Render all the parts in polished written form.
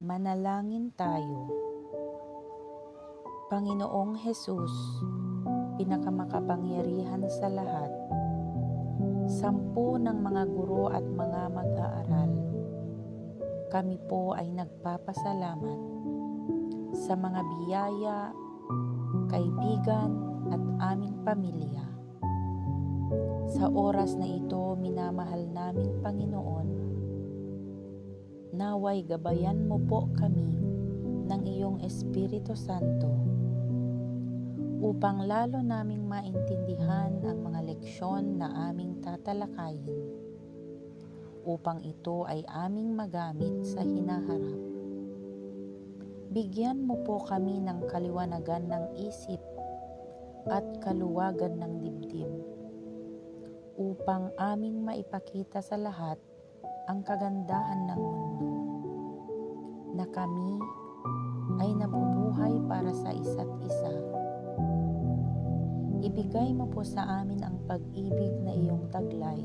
Manalangin tayo. Panginoong Hesus, pinakamakapangyarihan sa lahat, 10 ng mga guro at mga mag-aaral, kami po ay nagpapasalamat sa mga biyaya, kaibigan at aming pamilya. Sa oras na ito, minamahal naming Panginoon, naway gabayan mo po kami ng iyong Espiritu Santo upang lalo naming maintindihan ang mga leksyon na aming tatalakayin, upang ito ay aming magamit sa hinaharap. Bigyan mo po kami ng kaliwanagan ng isip at kaluwagan ng dibdib, upang aming maipakita sa lahat ang kagandahan ng mundo, na kami ay nabubuhay para sa isa't isa. Ibigay mo po sa amin ang pag-ibig na iyong taglay,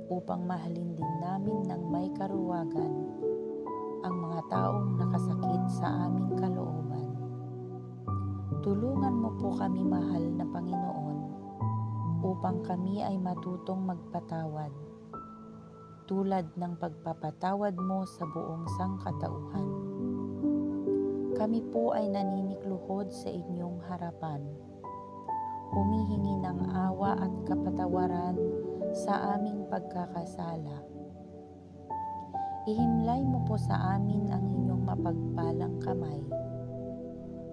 upang mahalin din namin ng may karuwagan ang mga taong nakasakit sa aming kalooban. Tulungan mo po kami, mahal na Panginoon, upang kami ay matutong magpatawad, tulad ng pagpapatawad mo sa buong sangkatauhan. Kami po ay naninikluhod sa inyong harapan, humihingi ng awa at kapatawaran sa aming pagkakasala. Ihimlay mo po sa amin ang inyong mapagpalang kamay.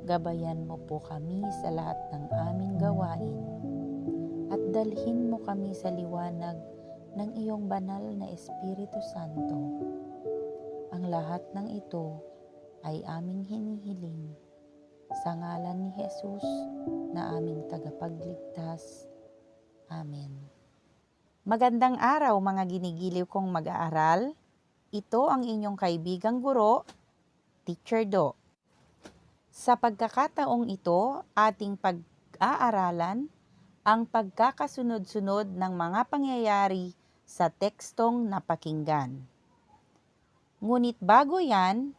Gabayan mo po kami sa lahat ng aming gawain, at dalhin mo kami sa liwanag ng iyong banal na Espiritu Santo. Ang lahat ng ito ay aming hinihiling sa ngalan ni Jesus na aming tagapagligtas. Amen. Magandang araw mga ginigiliw kong mag-aaral. Ito ang inyong kaibigang guro, Teacher Do. Sa pagkakataong ito, ating pag-aaralan ang pagkakasunod-sunod ng mga pangyayari sa tekstong napakinggan. Ngunit bago yan,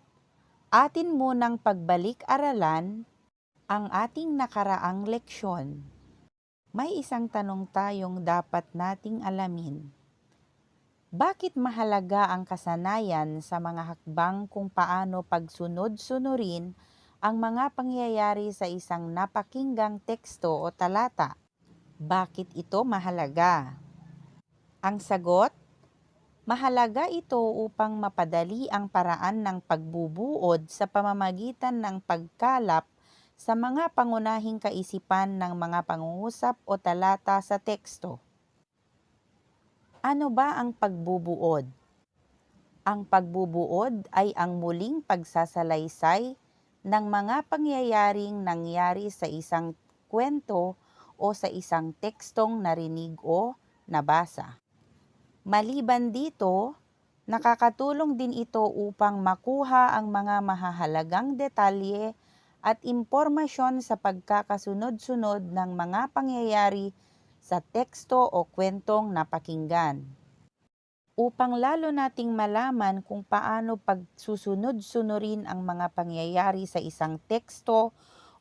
atin munang pagbalik-aralan ang ating nakaraang leksyon. May isang tanong tayong dapat nating alamin. Bakit mahalaga ang kasanayan sa mga hakbang kung paano pagsunod-sunurin ang mga pangyayari sa isang napakinggang teksto o talata? Bakit ito mahalaga? Ang sagot, mahalaga ito upang mapadali ang paraan ng pagbubuod sa pamamagitan ng pagkalap sa mga pangunahing kaisipan ng mga pangungusap o talata sa teksto. Ano ba ang pagbubuod? Ang pagbubuod ay ang muling pagsasalaysay ng mga pangyayaring nangyari sa isang kwento o sa isang tekstong narinig o nabasa. Maliban dito, nakakatulong din ito upang makuha ang mga mahahalagang detalye at impormasyon sa pagkakasunod-sunod ng mga pangyayari sa teksto o kwentong napakinggan. Upang lalo nating malaman kung paano pagsusunod-sunurin ang mga pangyayari sa isang teksto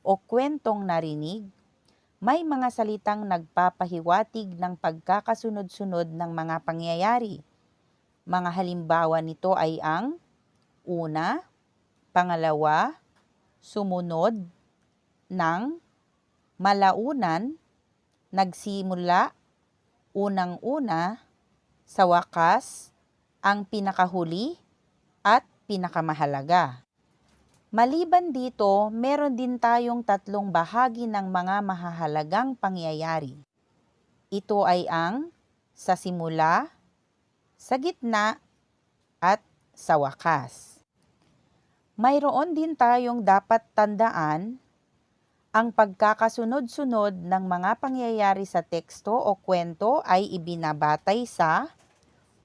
o kwentong narinig, may mga salitang nagpapahiwatig ng pagkakasunod-sunod ng mga pangyayari. Mga halimbawa nito ay ang una, pangalawa, sumunod, ng, malaunan, nagsimula, unang-una, sa wakas, ang pinakahuli, at pinakamahalaga. Maliban dito, meron din tayong 3 bahagi ng mga mahahalagang pangyayari. Ito ay ang sa simula, sa gitna, at sa wakas. Mayroon din tayong dapat tandaan, ang pagkakasunod-sunod ng mga pangyayari sa teksto o kwento ay ibinabatay sa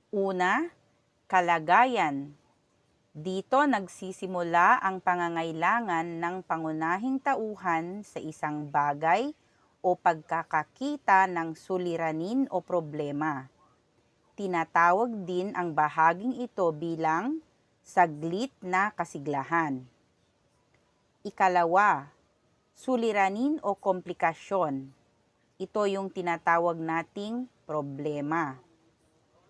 una, kalagayan. Dito nagsisimula ang pangangailangan ng pangunahing tauhan sa isang bagay o pagkakakita ng suliranin o problema. Tinatawag din ang bahaging ito bilang saglit na kasiglahan. Ikalawa, suliranin o komplikasyon. Ito yung tinatawag nating problema.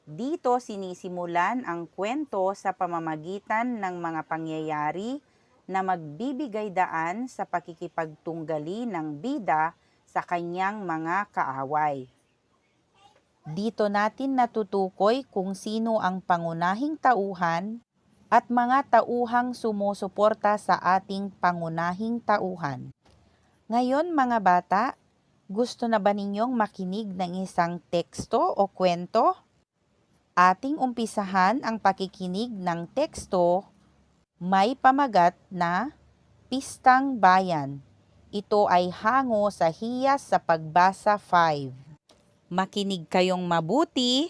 Dito sinisimulan ang kwento sa pamamagitan ng mga pangyayari na magbibigay daan sa pakikipagtunggali ng bida sa kanyang mga kaaway. Dito natin natutukoy kung sino ang pangunahing tauhan at mga tauhang sumusuporta sa ating pangunahing tauhan. Ngayon mga bata, gusto na ba ninyong makinig ng isang teksto o kwento? Ating umpisahan ang pakikinig ng teksto, may pamagat na Pistang Bayan. Ito ay hango sa Hiyas sa Pagbasa 5. Makinig kayong mabuti.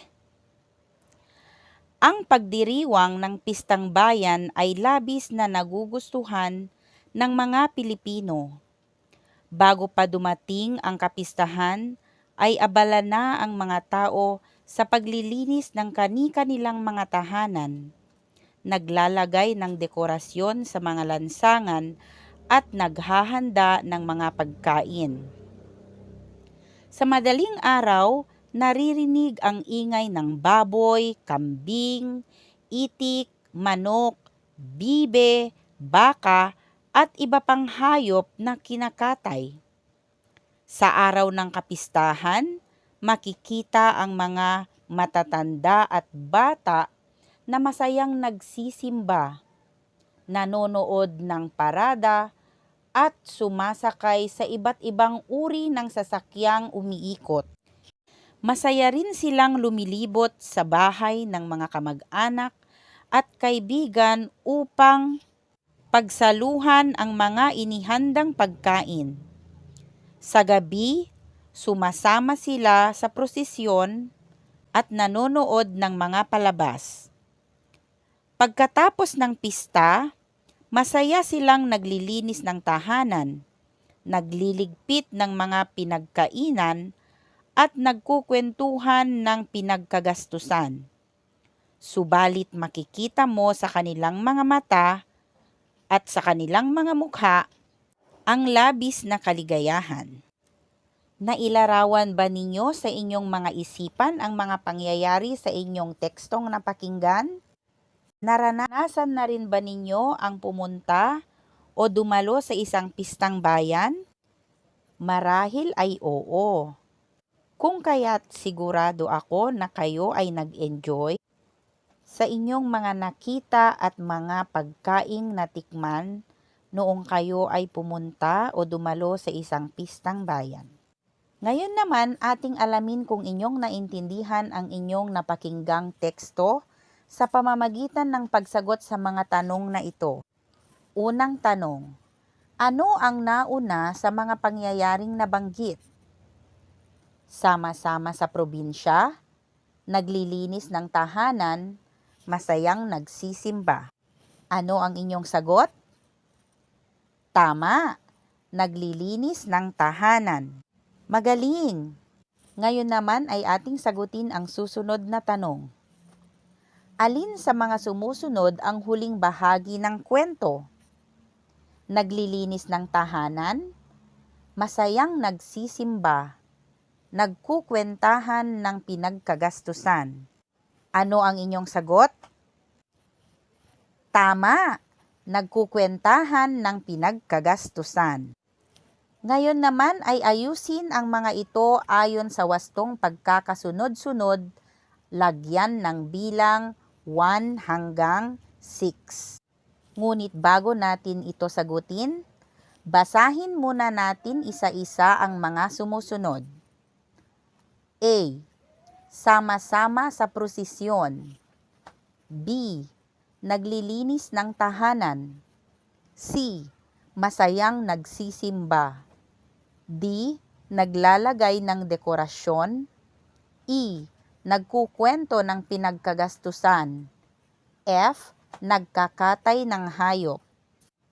Ang pagdiriwang ng Pistang Bayan ay labis na nagugustuhan ng mga Pilipino. Bago pa dumating ang kapistahan, ay abala na ang mga tao sa paglilinis ng kani-kanilang mga tahanan, naglalagay ng dekorasyon sa mga lansangan at naghahanda ng mga pagkain. Sa madaling araw, naririnig ang ingay ng baboy, kambing, itik, manok, bibe, baka at iba pang hayop na kinakatay. Sa araw ng kapistahan, makikita ang mga matatanda at bata na masayang nagsisimba, nanonood ng parada at sumasakay sa iba't ibang uri ng sasakyang umiikot. Masaya rin silang lumilibot sa bahay ng mga kamag-anak at kaibigan upang pagsaluhan ang mga inihandang pagkain. Sa gabi, sumasama sila sa prosesyon at nanonood ng mga palabas. Pagkatapos ng pista, masaya silang naglilinis ng tahanan, nagliligpit ng mga pinagkainan at nagkukwentuhan ng pinagkagastusan. Subalit makikita mo sa kanilang mga mata at sa kanilang mga mukha ang labis na kaligayahan. Nailarawan ba ninyo sa inyong mga isipan ang mga pangyayari sa inyong tekstong napakinggan? Naranasan na rin ba ninyo ang pumunta o dumalo sa isang pistang bayan? Marahil ay oo. Kung kaya't sigurado ako na kayo ay nag-enjoy sa inyong mga nakita at mga pagkaing natikman noong kayo ay pumunta o dumalo sa isang pistang bayan. Ngayon naman, ating alamin kung inyong naintindihan ang inyong napakinggang teksto sa pamamagitan ng pagsagot sa mga tanong na ito. Unang tanong, ano ang nauna sa mga pangyayaring nabanggit? Sama-sama sa probinsya, naglilinis ng tahanan, masayang nagsisimba. Ano ang inyong sagot? Tama, naglilinis ng tahanan. Magaling! Ngayon naman ay ating sagutin ang susunod na tanong. Alin sa mga sumusunod ang huling bahagi ng kwento? Naglilinis ng tahanan, masayang nagsisimba, nagkukwentahan ng pinagkagastusan. Ano ang inyong sagot? Tama! Nagkukwentahan ng pinagkagastusan. Ngayon naman ay ayusin ang mga ito ayon sa wastong pagkakasunod-sunod, lagyan ng bilang 1 hanggang 6. Ngunit bago natin ito sagutin, basahin muna natin isa-isa ang mga sumusunod. A. Sama-sama sa prosesyon. B. Naglilinis ng tahanan. C. Masayang nagsisimba. D. Naglalagay ng dekorasyon. E. Nagkukwento ng pinagkagastusan. F. Nagkakatay ng hayop.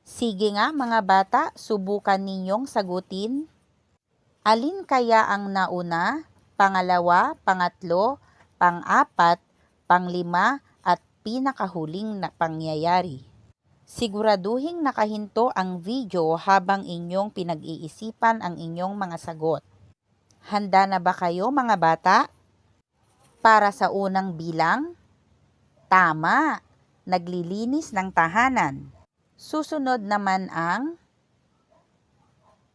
Sige nga mga bata, subukan ninyong sagutin. Alin kaya ang nauna, pangalawa, pangatlo, pang-apat, panglima, at pinakahuling na pangyayari. Siguraduhing nakahinto ang video habang inyong pinag-iisipan ang inyong mga sagot. Handa na ba kayo mga bata? Para sa unang bilang? Tama! Naglilinis ng tahanan. Susunod naman ang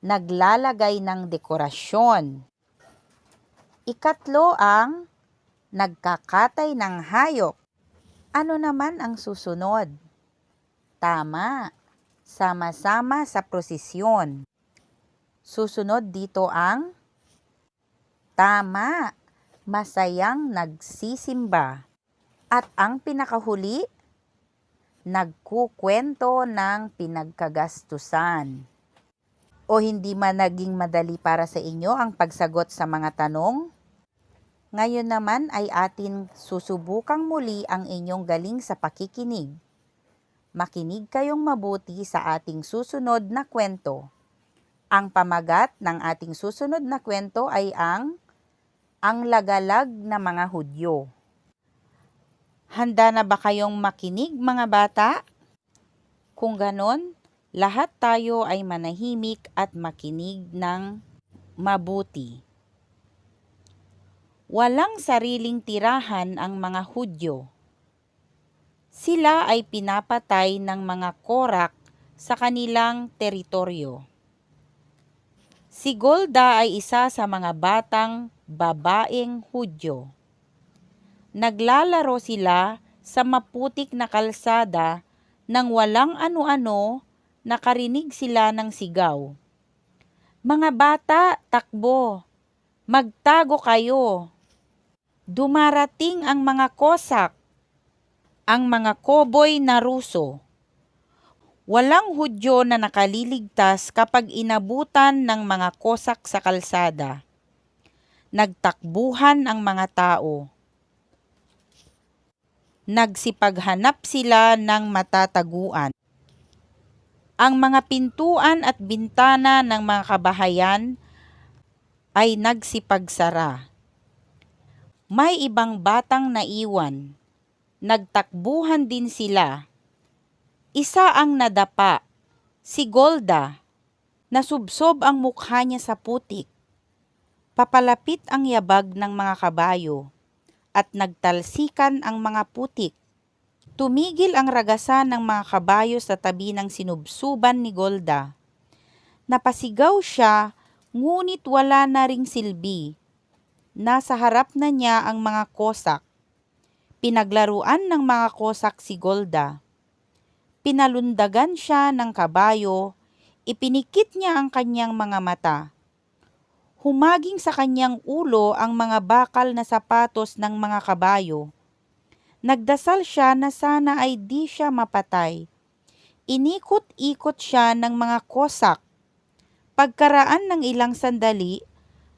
naglalagay ng dekorasyon. Ikatlo ang nagkakatay ng hayop. Ano naman ang susunod? Tama, sama-sama sa prosesyon. Susunod dito ang tama, masayang nagsisimba. At ang pinakahuli, nagkukwento ng pinagkagastusan. O hindi man naging madali para sa inyo ang pagsagot sa mga tanong? Ngayon naman ay atin susubukang muli ang inyong galing sa pakikinig. Makinig kayong mabuti sa ating susunod na kwento. Ang pamagat ng ating susunod na kwento ay ang lagalag na mga Hudyo. Handa na ba kayong makinig mga bata? Kung ganon, lahat tayo ay manahimik at makinig ng mabuti. Walang sariling tirahan ang mga Hudyo. Sila ay pinapatay ng mga Korak sa kanilang teritoryo. Si Golda ay isa sa mga batang babaeng Hudyo. Naglalaro sila sa maputik na kalsada nang walang ano-ano, nakarinig sila ng sigaw. Mga bata, takbo! Magtago kayo! Dumarating ang mga Kosak! Ang mga koboy na Ruso. Walang Hudyo na nakaliligtas kapag inabutan ng mga Kosak sa kalsada. Nagtakbuhan ang mga tao. Nagsipaghanap sila ng matataguan. Ang mga pintuan at bintana ng mga kabahayan ay nagsipagsara. May ibang batang naiwan. Nagtakbuhan din sila. Isa ang nadapa, si Golda. Nasubsob ang mukha niya sa putik. Papalapit ang yabag ng mga kabayo at nagtalsikan ang mga putik. Tumigil ang ragasan ng mga kabayo sa tabi ng sinubsuban ni Golda. Napasigaw siya, ngunit wala na ring silbi. Nasa harap na niya ang mga Kosak. Pinaglaruan ng mga Kosak si Golda. Pinalundagan siya ng kabayo, ipinikit niya ang kanyang mga mata. Humaging sa kanyang ulo ang mga bakal na sapatos ng mga kabayo. Nagdasal siya na sana ay di siya mapatay. Inikot-ikot siya ng mga Kosak. Pagkaraan ng ilang sandali,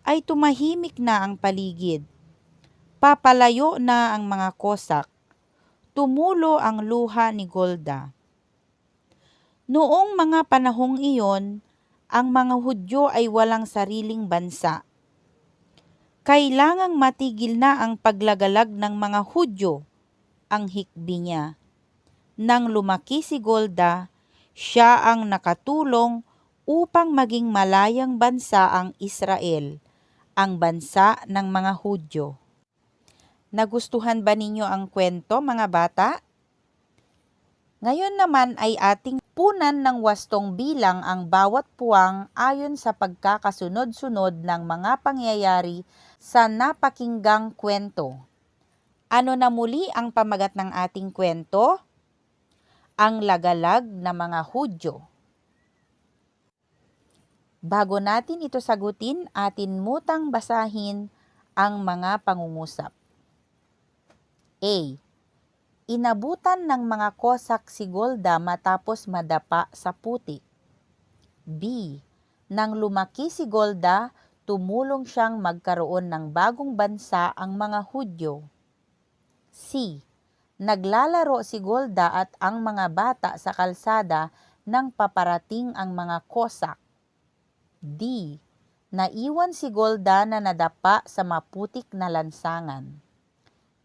ay tumahimik na ang paligid. Papalayo na ang mga Kosak. Tumulo ang luha ni Golda. Noong mga panahong iyon, ang mga Hudyo ay walang sariling bansa. Kailangang matigil na ang paglagalag ng mga Hudyo, ang hikbi niya. Nang lumaki si Golda, siya ang nakatulong upang maging malayang bansa ang Israel, ang bansa ng mga Hudyo. Nagustuhan ba ninyo ang kwento, mga bata? Ngayon naman ay ating punan ng wastong bilang ang bawat puwang ayon sa pagkakasunod-sunod ng mga pangyayari sa napakinggang kwento. Ano na muli ang pamagat ng ating kwento? Ang lagalag na mga Hudyo. Bago natin ito sagutin, atin mutang basahin ang mga pangungusap. A. Inabutan ng mga Kosak si Golda matapos madapa sa putik. B. Nang lumaki si Golda, tumulong siyang magkaroon ng bagong bansa ang mga Hudyo. C. Naglalaro si Golda at ang mga bata sa kalsada nang paparating ang mga Kosak. D. Naiwan si Golda na nadapa sa maputik na lansangan.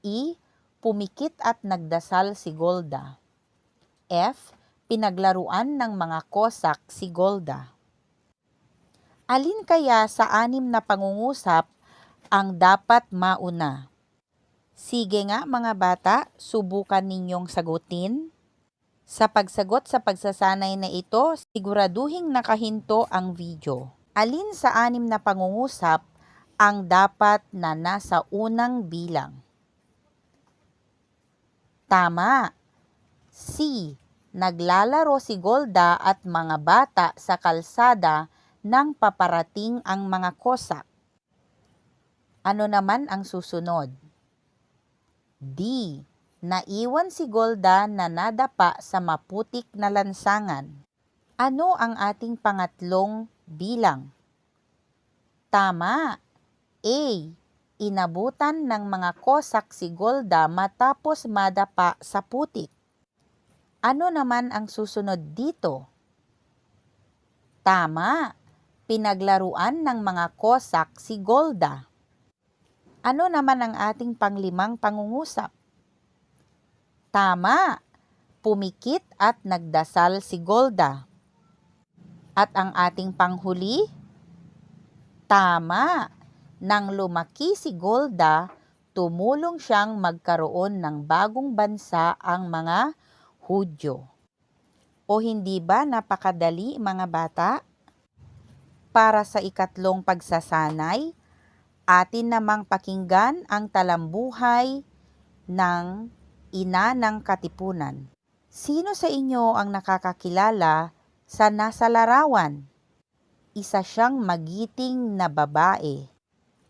E. Pumikit at nagdasal si Golda. F. Pinaglaruan ng mga Cossack si Golda. Alin kaya sa 6 na pangungusap ang dapat mauna? Sige nga mga bata, subukan ninyong sagutin. Sa pagsagot sa pagsasanay na ito, siguraduhing nakahinto ang video. Alin sa 6 na pangungusap ang dapat na nasa unang bilang? Tama. C. Naglalaro si Golda at mga bata sa kalsada nang paparating ang mga Cossack. Ano naman ang susunod? D. Naiwan si Golda na nadapa sa maputik na lansangan. Ano ang ating pangatlong bilang? Tama. A. Inabutan ng mga Cossack si Golda matapos madapa sa putik. Ano naman ang susunod dito? Tama. Pinaglaruan ng mga Cossack si Golda. Ano naman ang ating panglimang pangungusap? Tama. Pumikit at nagdasal si Golda. At ang ating panghuli? Tama. Nang lumaki si Golda, tumulong siyang magkaroon ng bagong bansa ang mga Hudyo. O hindi ba napakadali mga bata? Para sa ikatlong pagsasanay, atin namang pakinggan ang talambuhay ng ina ng katipunan. Sino sa inyo ang nakakakilala sa nasa larawan? Isa siyang magiting na babae.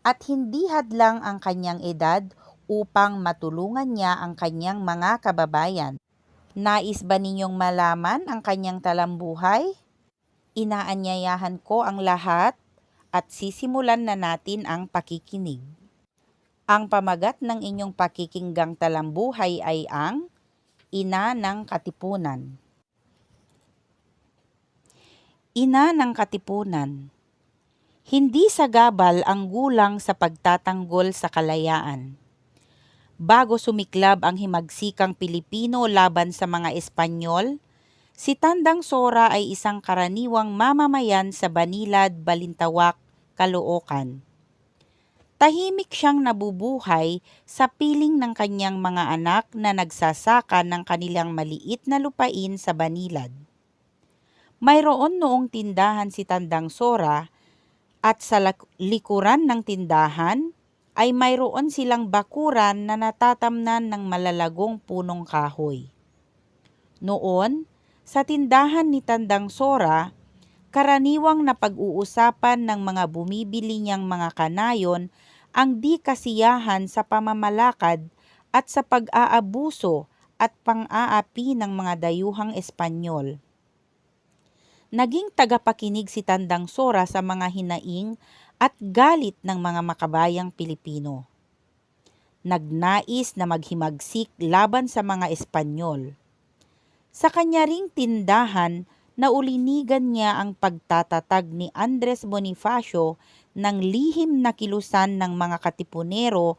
At hindi hadlang ang kanyang edad upang matulungan niya ang kanyang mga kababayan. Nais ba ninyong malaman ang kanyang talambuhay? Inaanyayahan ko ang lahat at sisimulan na natin ang pakikinig. Ang pamagat ng inyong pakikinggang talambuhay ay ang Ina ng Katipunan. Ina ng Katipunan. Hindi sagabal ang gulang sa pagtatanggol sa kalayaan. Bago sumiklab ang himagsikang Pilipino laban sa mga Espanyol, si Tandang Sora ay isang karaniwang mamamayan sa Banilad, Balintawak, Caloocan. Tahimik siyang nabubuhay sa piling ng kanyang mga anak na nagsasaka ng kanilang maliit na lupain sa Banilad. Mayroon noong tindahan si Tandang Sora, at sa likuran ng tindahan ay mayroon silang bakuran na natatamnan ng malalagong punong kahoy. Noon, sa tindahan ni Tandang Sora, karaniwang napag-uusapan ng mga bumibili niyang mga kanayon ang di kasiyahan sa pamamalakad at sa pag-aabuso at pang-aapi ng mga dayuhang Espanyol. Naging tagapakinig si Tandang Sora sa mga hinaing at galit ng mga makabayang Pilipino. Nagnais na maghimagsik laban sa mga Espanyol. Sa kanya ring tindahan, naulinigan niya ang pagtatatag ni Andres Bonifacio ng lihim na kilusan ng mga Katipunero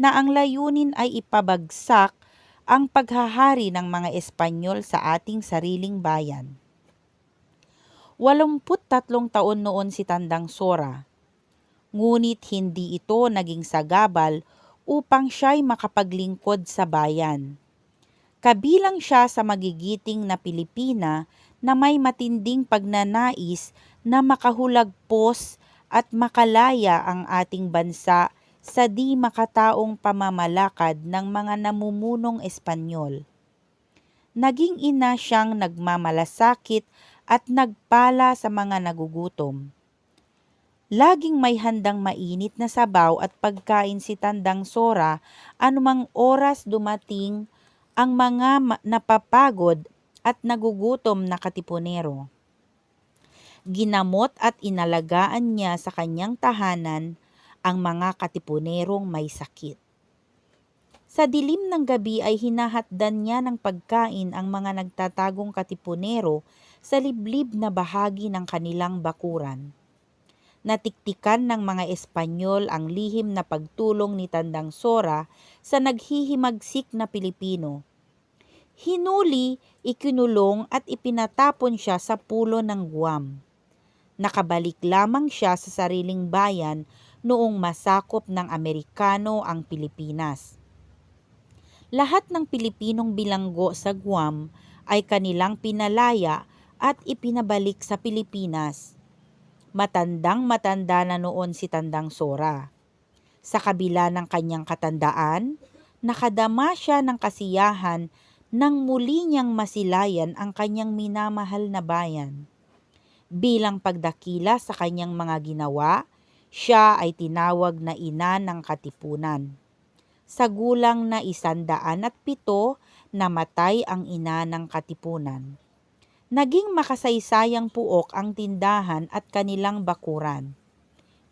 na ang layunin ay ipabagsak ang paghahari ng mga Espanyol sa ating sariling bayan. 83 taon noon si Tandang Sora, ngunit hindi ito naging sagabal upang siya'y makapaglingkod sa bayan. Kabilang siya sa magigiting na Pilipina na may matinding pagnanais na makahulagpos at makalaya ang ating bansa sa di makataong pamamalakad ng mga namumunong Espanyol. Naging ina siyang nagmamalasakit at nagpala sa mga nagugutom. Laging may handang mainit na sabaw at pagkain si Tandang Sora anumang oras dumating ang mga napapagod at nagugutom na Katipunero. Ginamot at inalagaan niya sa kanyang tahanan ang mga Katipunerong may sakit. Sa dilim ng gabi ay hinahatdan niya ng pagkain ang mga nagtatagong Katipunero sa liblib na bahagi ng kanilang bakuran. natiktikan ng mga Espanyol ang lihim na pagtulong ni Tandang Sora sa naghihimagsik na Pilipino. Hinuli, ikinulong at ipinatapon siya sa pulo ng Guam. Nakabalik lamang siya sa sariling bayan noong masakop ng Amerikano ang Pilipinas. Lahat ng Pilipinong bilanggo sa Guam ay kanilang pinalaya at ipinabalik sa Pilipinas. Matandang-matanda na noon si Tandang Sora. Sa kabila ng kanyang katandaan, nakadama siya ng kasiyahan nang muli niyang masilayan ang kanyang minamahal na bayan. Bilang pagdakila sa kanyang mga ginawa, siya ay tinawag na ina ng katipunan. Sa gulang na 107, namatay ang ina ng katipunan. Naging makasaysayang puok ang tindahan at kanilang bakuran.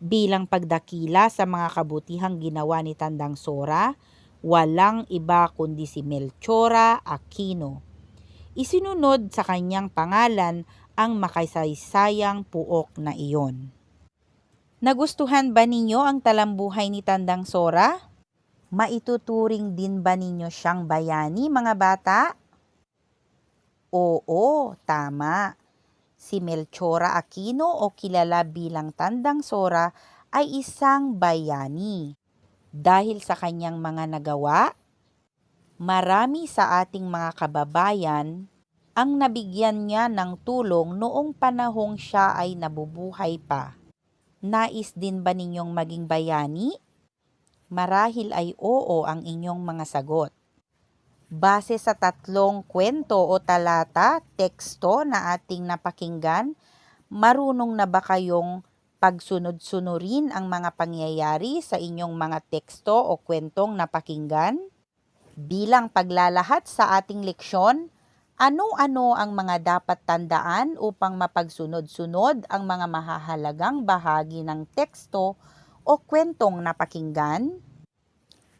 Bilang pagdakila sa mga kabutihang ginawa ni Tandang Sora, walang iba kundi si Melchora Aquino. Isinunod sa kanyang pangalan ang makasaysayang puok na iyon. Nagustuhan ba ninyo ang talambuhay ni Tandang Sora? Maituturing din ba ninyo siyang bayani, mga bata? Oo, tama. Si Melchora Aquino o kilala bilang Tandang Sora ay isang bayani. Dahil sa kanyang mga nagawa, marami sa ating mga kababayan ang nabigyan niya ng tulong noong panahong siya ay nabubuhay pa. Nais din ba ninyong maging bayani? Marahil ay oo ang inyong mga sagot. Base sa 3 kwento o talata, teksto na ating napakinggan, marunong na ba kayong pagsunod-sunurin ang mga pangyayari sa inyong mga teksto o kwentong napakinggan? Bilang paglalahat sa ating leksyon, ano-ano ang mga dapat tandaan upang mapagsunod-sunod ang mga mahahalagang bahagi ng teksto o kwentong napakinggan?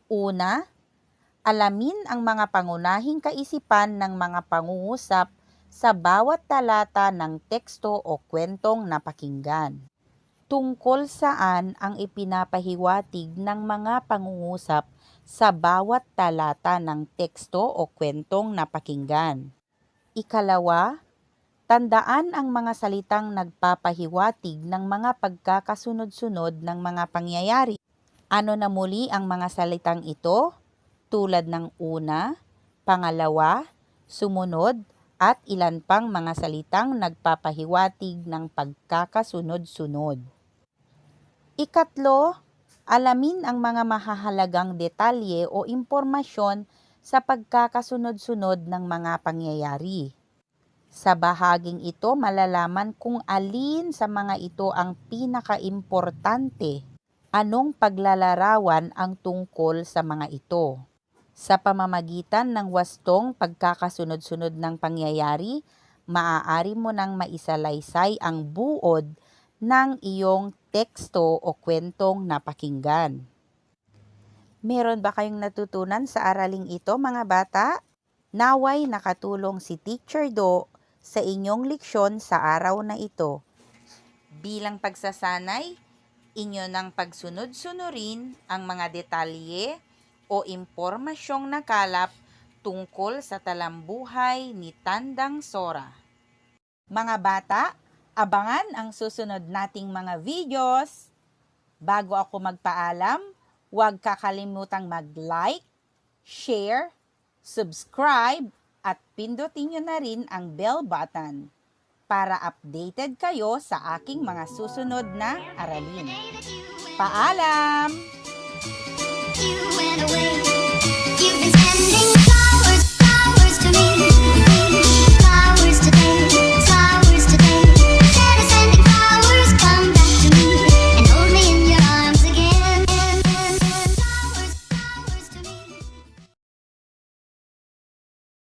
Una, alamin ang mga pangunahing kaisipan ng mga pangungusap sa bawat talata ng teksto o kwentong napakinggan. Tungkol saan ang ipinapahiwatig ng mga pangungusap sa bawat talata ng teksto o kwentong napakinggan. Ikalawa, tandaan ang mga salitang nagpapahiwatig ng mga pagkakasunod-sunod ng mga pangyayari. Ano na muli ang mga salitang ito? Tulad ng una, pangalawa, sumunod, at ilan pang mga salitang nagpapahiwatig ng pagkakasunod-sunod. Ikatlo, alamin ang mga mahahalagang detalye o impormasyon sa pagkakasunod-sunod ng mga pangyayari. Sa bahaging ito, malalaman kung alin sa mga ito ang pinakaimportante. Anong paglalarawan ang tungkol sa mga ito? Sa pamamagitan ng wastong pagkakasunod-sunod ng pangyayari, maaari mo nang maisalaysay ang buod ng iyong teksto o kwentong napakinggan. Meron ba kayong natutunan sa araling ito, mga bata? Naway nakatulong si Teacher Do sa inyong leksyon sa araw na ito. Bilang pagsasanay, inyo nang pagsunod-sunurin ang mga detalye o impormasyong nakalap tungkol sa talambuhay ni Tandang Sora. Mga bata, abangan ang susunod nating mga videos. Bago ako magpaalam, huwag kakalimutang mag-like, share, subscribe, at pindutin nyo na rin ang bell button para updated kayo sa aking mga susunod na aralin. Paalam! You went away.